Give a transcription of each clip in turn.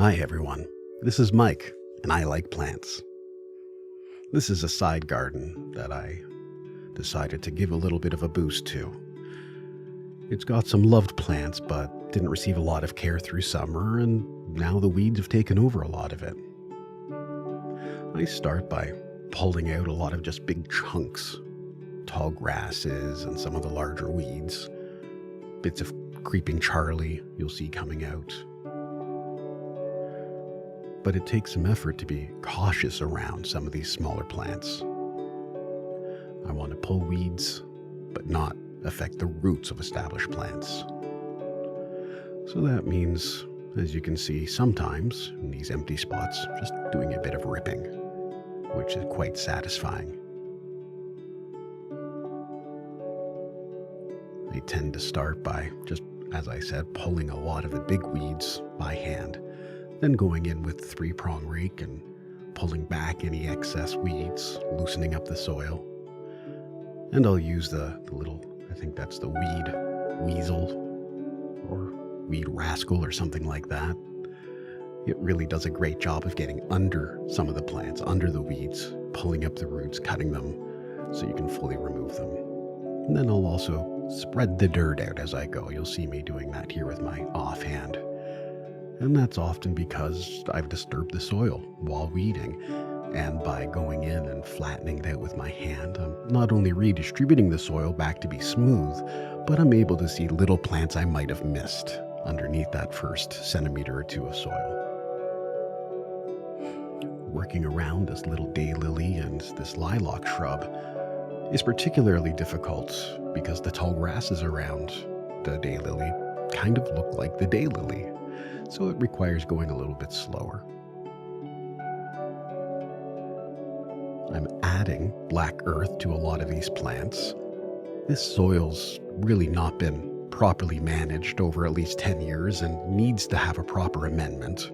Hi everyone, this is Mike, and I like plants. This is a side garden that I decided to give a little bit of a boost to. It's got some loved plants, but didn't receive a lot of care through summer, and now the weeds have taken over a lot of it. I start by pulling out a lot of just big chunks, tall grasses and some of the larger weeds, bits of creeping Charlie you'll see coming out. But it takes some effort to be cautious around some of these smaller plants. I want to pull weeds, but not affect the roots of established plants. So that means, as you can see, sometimes in these empty spots, just doing a bit of ripping, which is quite satisfying. I tend to start by just, as I said, pulling a lot of the big weeds by hand, then going in with 3-prong rake and pulling back any excess weeds, loosening up the soil. And I'll use the little, I think that's the weed weasel or weed rascal or something like that. It really does a great job of getting under some of the plants, under the weeds, pulling up the roots, cutting them so you can fully remove them. And then I'll also spread the dirt out as I go. You'll see me doing that here with my offhand. And that's often because I've disturbed the soil while weeding. And by going in and flattening it out with my hand, I'm not only redistributing the soil back to be smooth, but I'm able to see little plants I might have missed underneath that first centimeter or two of soil. Working around this little daylily and this lilac shrub is particularly difficult because the tall grasses around the daylily kind of look like the daylily. So it requires going a little bit slower. I'm adding black earth to a lot of these plants. This soil's really not been properly managed over at least 10 years and needs to have a proper amendment,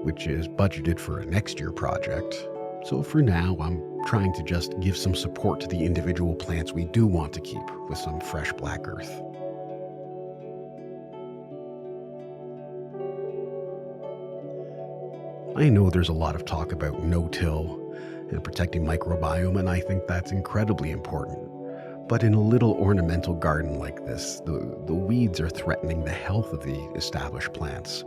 which is budgeted for a next year project. So for now, I'm trying to just give some support to the individual plants we do want to keep with some fresh black earth. I know there's a lot of talk about no-till and protecting microbiome, and I think that's incredibly important. But in a little ornamental garden like this, the weeds are threatening the health of the established plants.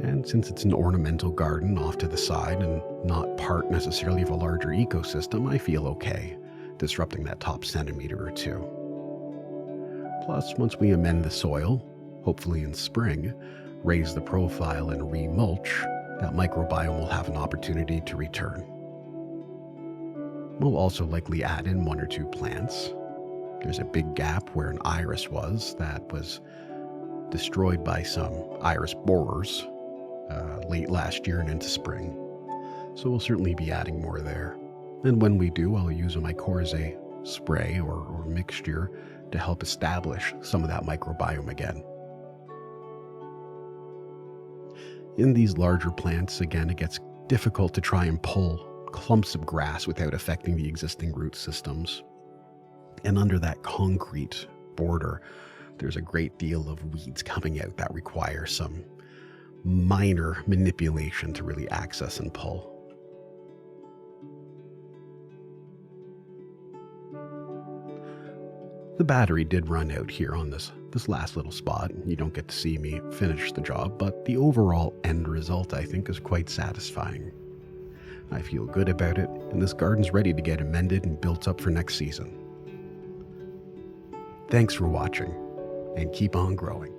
And since it's an ornamental garden off to the side and not part necessarily of a larger ecosystem, I feel okay disrupting that top centimeter or two. Plus, once we amend the soil, hopefully in spring, raise the profile and re-mulch, that microbiome will have an opportunity to return. We'll also likely add in 1 or 2 plants. There's a big gap where an iris was that was destroyed by some iris borers late last year and into spring. So we'll certainly be adding more there. And when we do, I'll use a mycorrhizae spray or mixture to help establish some of that microbiome again. In these larger plants, again, it gets difficult to try and pull clumps of grass without affecting the existing root systems. And under that concrete border, there's a great deal of weeds coming out that require some minor manipulation to really access and pull. The battery did run out here on this last little spot. You don't get to see me finish the job, but the overall end result I think is quite satisfying. I feel good about it, and this garden's ready to get amended and built up for next season. Thanks for watching, and keep on growing.